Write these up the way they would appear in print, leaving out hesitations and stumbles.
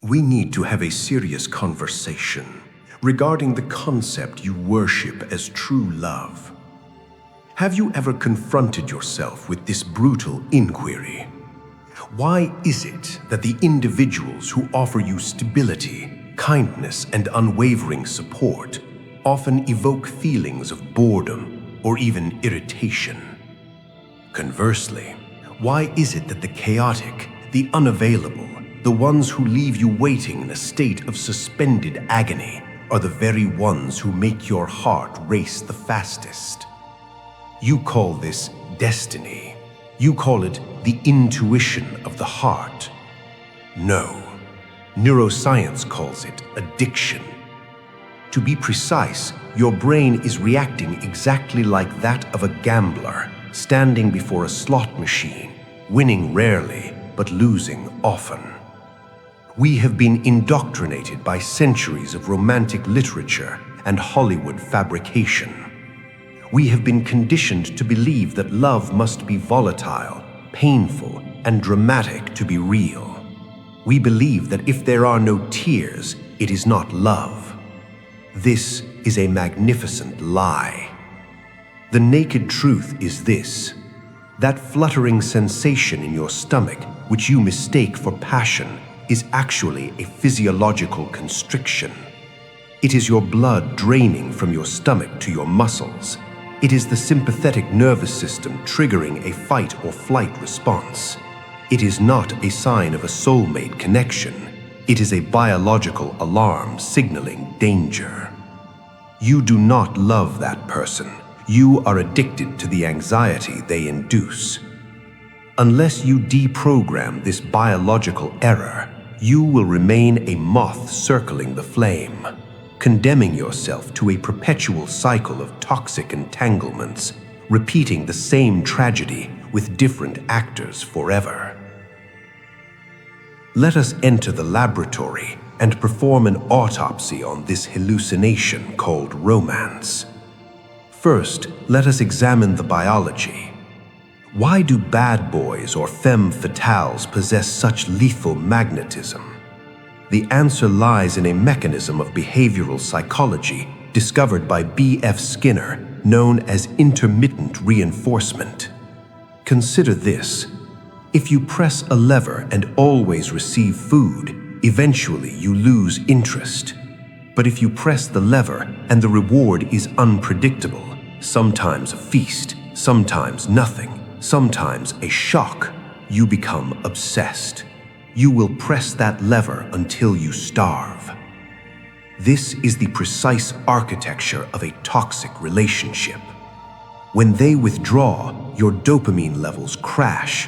We need to have a serious conversation regarding the concept you worship as true love. Have you ever confronted yourself with this brutal inquiry? Why is it that the individuals who offer you stability, kindness, and unwavering support often evoke feelings of boredom or even irritation? Conversely, why is it that the chaotic, the unavailable, the ones who leave you waiting in a state of suspended agony are the very ones who make your heart race the fastest? You call this destiny. You call it the intuition of the heart. No, neuroscience calls it addiction. To be precise, your brain is reacting exactly like that of a gambler standing before a slot machine, winning rarely but losing often. We have been indoctrinated by centuries of romantic literature and Hollywood fabrication. We have been conditioned to believe that love must be volatile, painful, and dramatic to be real. We believe that if there are no tears, it is not love. This is a magnificent lie. The naked truth is this: that fluttering sensation in your stomach, which you mistake for passion, is actually a physiological constriction. It is your blood draining from your stomach to your muscles. It is the sympathetic nervous system triggering a fight or flight response. It is not a sign of a soulmate connection. It is a biological alarm signaling danger. You do not love that person. You are addicted to the anxiety they induce. Unless you deprogram this biological error, you will remain a moth circling the flame, condemning yourself to a perpetual cycle of toxic entanglements, repeating the same tragedy with different actors forever. Let us enter the laboratory and perform an autopsy on this hallucination called romance. First, let us examine the biology. Why do bad boys or femme fatales possess such lethal magnetism? The answer lies in a mechanism of behavioral psychology discovered by B.F. Skinner, known as intermittent reinforcement. Consider this: if you press a lever and always receive food, eventually you lose interest. But if you press the lever and the reward is unpredictable, sometimes a feast, sometimes nothing, sometimes a shock, you become obsessed. You will press that lever until you starve. This is the precise architecture of a toxic relationship. When they withdraw, your dopamine levels crash.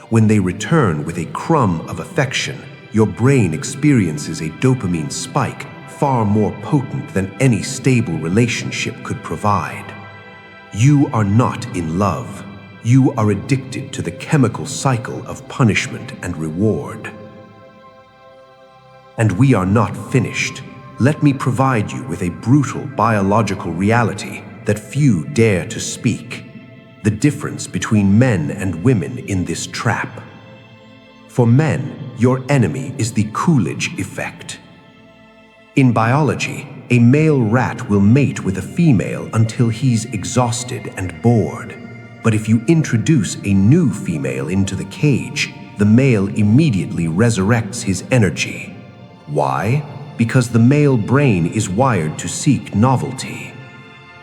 When they return with a crumb of affection, your brain experiences a dopamine spike far more potent than any stable relationship could provide. You are not in love. You are addicted to the chemical cycle of punishment and reward. And we are not finished. Let me provide you with a brutal biological reality that few dare to speak: the difference between men and women in this trap. For men, your enemy is the Coolidge Effect. In biology, a male rat will mate with a female until he's exhausted and bored. But if you introduce a new female into the cage, the male immediately resurrects his energy. Why? Because the male brain is wired to seek novelty.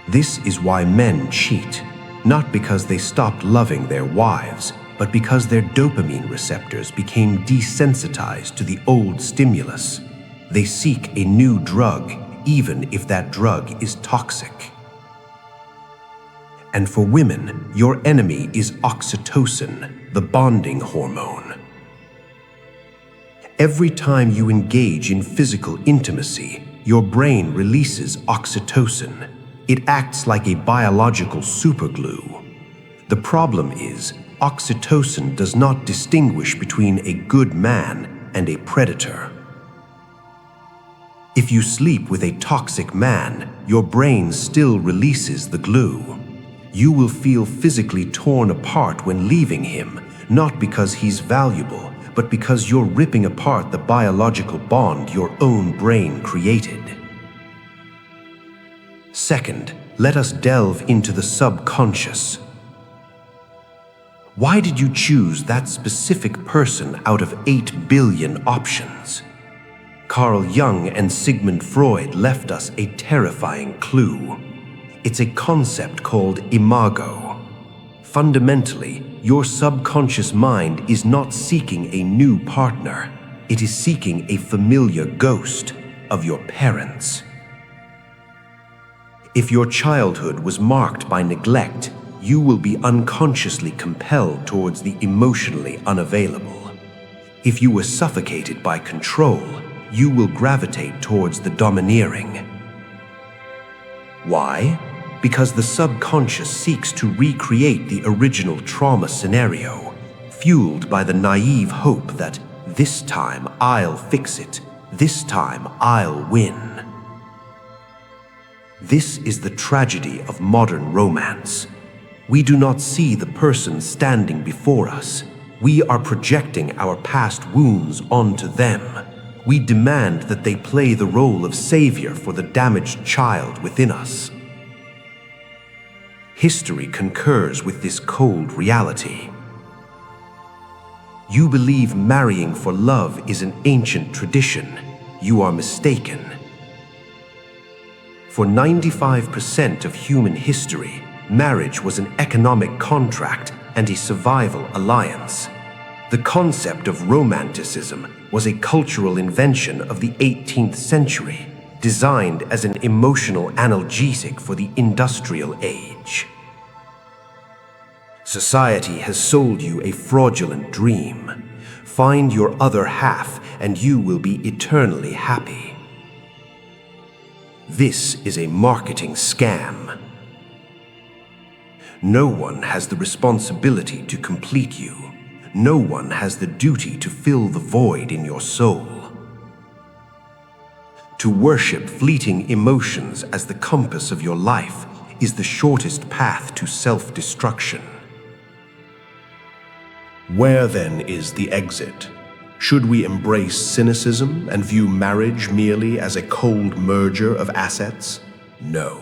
This is why men cheat, not because they stopped loving their wives, but because their dopamine receptors became desensitized to the old stimulus. They seek a new drug, even if that drug is toxic. And for women, your enemy is oxytocin, the bonding hormone. Every time you engage in physical intimacy, your brain releases oxytocin. It acts like a biological superglue. The problem is, oxytocin does not distinguish between a good man and a predator. If you sleep with a toxic man, your brain still releases the glue. You will feel physically torn apart when leaving him, not because he's valuable, but because you're ripping apart the biological bond your own brain created. Second, let us delve into the subconscious. Why did you choose that specific person out of 8 billion options? Carl Jung and Sigmund Freud left us a terrifying clue. It's a concept called Imago. Fundamentally, your subconscious mind is not seeking a new partner. It is seeking a familiar ghost of your parents. If your childhood was marked by neglect, you will be unconsciously compelled towards the emotionally unavailable. If you were suffocated by control, you will gravitate towards the domineering. Why? Because the subconscious seeks to recreate the original trauma scenario, fueled by the naive hope that this time I'll fix it, this time I'll win. This is the tragedy of modern romance. We do not see the person standing before us. We are projecting our past wounds onto them. We demand that they play the role of savior for the damaged child within us. History concurs with this cold reality. You believe marrying for love is an ancient tradition. You are mistaken. For 95% of human history, marriage was an economic contract and a survival alliance. The concept of Romanticism was a cultural invention of the 18th century, designed as an emotional analgesic for the industrial age. Society has sold you a fraudulent dream. Find your other half and you will be eternally happy. This is a marketing scam. No one has the responsibility to complete you. No one has the duty to fill the void in your soul. To worship fleeting emotions as the compass of your life is the shortest path to self-destruction. Where then is the exit? Should we embrace cynicism and view marriage merely as a cold merger of assets? No.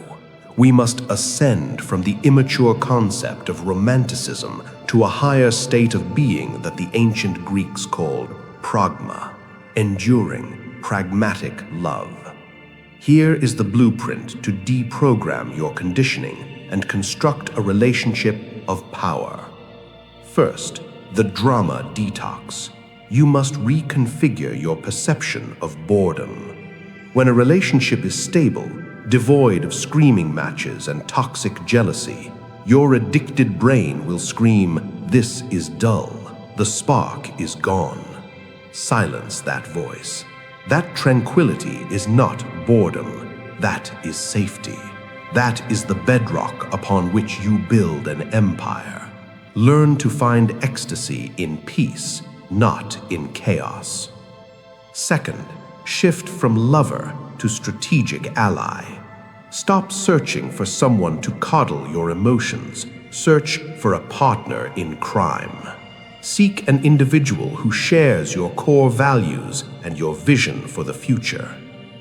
We must ascend from the immature concept of romanticism to a higher state of being that the ancient Greeks called pragma, enduring, pragmatic love. Here is the blueprint to deprogram your conditioning and construct a relationship of power. First, the drama detox. You must reconfigure your perception of boredom. When a relationship is stable, devoid of screaming matches and toxic jealousy, your addicted brain will scream, "This is dull. The spark is gone." Silence that voice. That tranquility is not boredom. That is safety. That is the bedrock upon which you build an empire. Learn to find ecstasy in peace, not in chaos. Second, shift from lover to strategic ally. Stop searching for someone to coddle your emotions. Search for a partner in crime. Seek an individual who shares your core values and your vision for the future.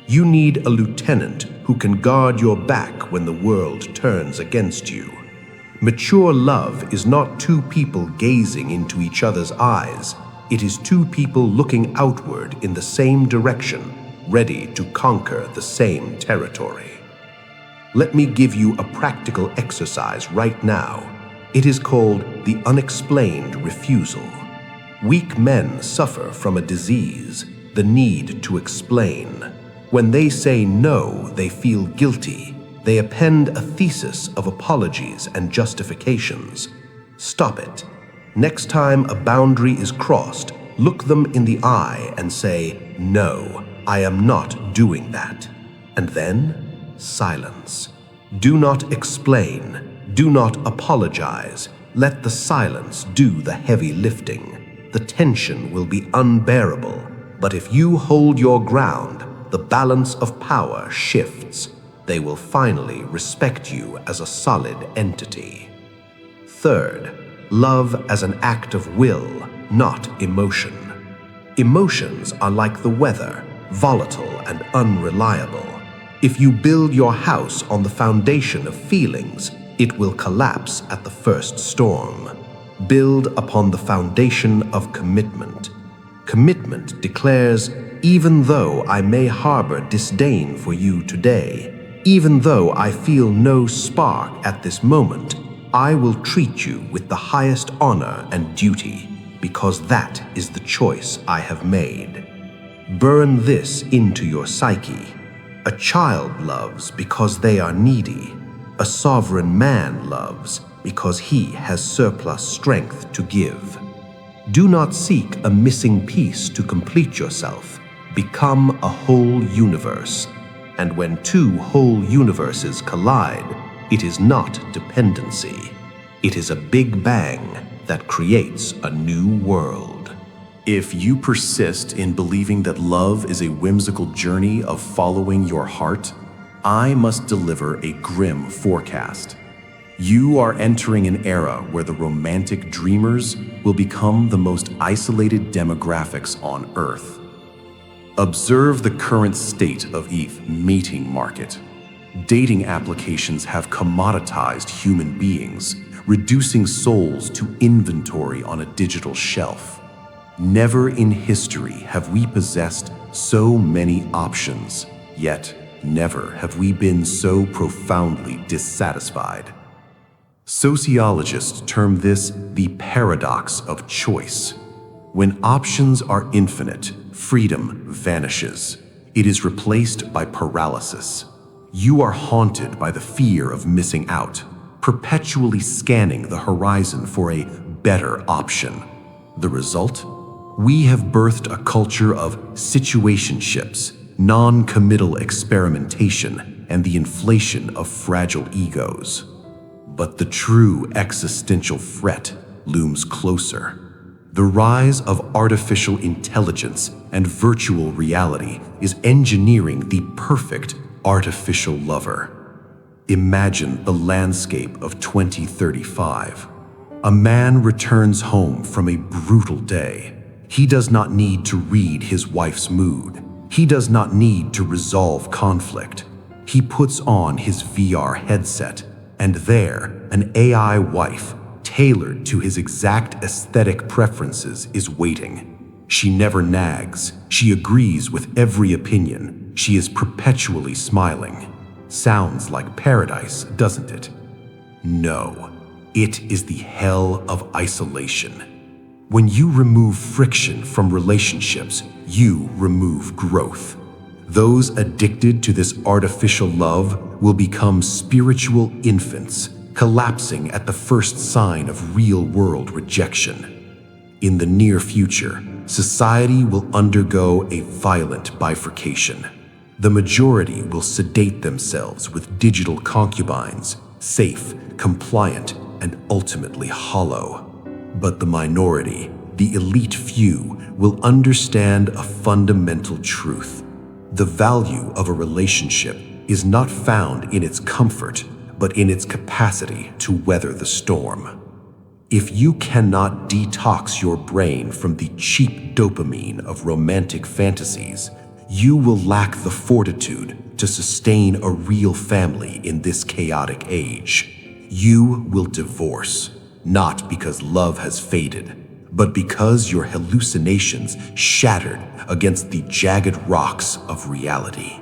You need a lieutenant who can guard your back when the world turns against you. Mature love is not two people gazing into each other's eyes. It is two people looking outward in the same direction, ready to conquer the same territory. Let me give you a practical exercise right now. It is called the unexplained refusal. Weak men suffer from a disease, the need to explain. When they say no, they feel guilty. They append a thesis of apologies and justifications. Stop it. Next time a boundary is crossed, look them in the eye and say, "No, I am not doing that." And then, silence. Do not explain. Do not apologize. Let the silence do the heavy lifting. The tension will be unbearable, but if you hold your ground, the balance of power shifts. They will finally respect you as a solid entity. Third, love as an act of will, not emotion. Emotions are like the weather, volatile and unreliable. If you build your house on the foundation of feelings, it will collapse at the first storm. Build upon the foundation of commitment. Commitment declares, even though I may harbor disdain for you today, even though I feel no spark at this moment, I will treat you with the highest honor and duty, because that is the choice I have made. Burn this into your psyche. A child loves because they are needy. A sovereign man loves because he has surplus strength to give. Do not seek a missing piece to complete yourself. Become a whole universe. And when two whole universes collide, it is not dependency. It is a big bang that creates a new world. If you persist in believing that love is a whimsical journey of following your heart, I must deliver a grim forecast. You are entering an era where the romantic dreamers will become the most isolated demographics on Earth. Observe the current state of the mating market. Dating applications have commoditized human beings, reducing souls to inventory on a digital shelf. Never in history have we possessed so many options, yet never have we been so profoundly dissatisfied. Sociologists term this the paradox of choice. When options are infinite, freedom vanishes. It is replaced by paralysis. You are haunted by the fear of missing out, perpetually scanning the horizon for a better option. The result? We have birthed a culture of situationships, non-committal experimentation, and the inflation of fragile egos. But the true existential threat looms closer. The rise of artificial intelligence and virtual reality is engineering the perfect artificial lover. Imagine the landscape of 2035. A man returns home from a brutal day. He does not need to read his wife's mood. He does not need to resolve conflict. He puts on his VR headset, and there, an AI wife, tailored to his exact aesthetic preferences, is waiting. She never nags. She agrees with every opinion. She is perpetually smiling. Sounds like paradise, doesn't it? No, it is the hell of isolation. When you remove friction from relationships, you remove growth. Those addicted to this artificial love will become spiritual infants, collapsing at the first sign of real-world rejection. In the near future, society will undergo a violent bifurcation. The majority will sedate themselves with digital concubines, safe, compliant, and ultimately hollow. But the minority, the elite few, will understand a fundamental truth. The value of a relationship is not found in its comfort, but in its capacity to weather the storm. If you cannot detox your brain from the cheap dopamine of romantic fantasies, you will lack the fortitude to sustain a real family in this chaotic age. You will divorce, not because love has faded, but because your hallucinations shattered against the jagged rocks of reality.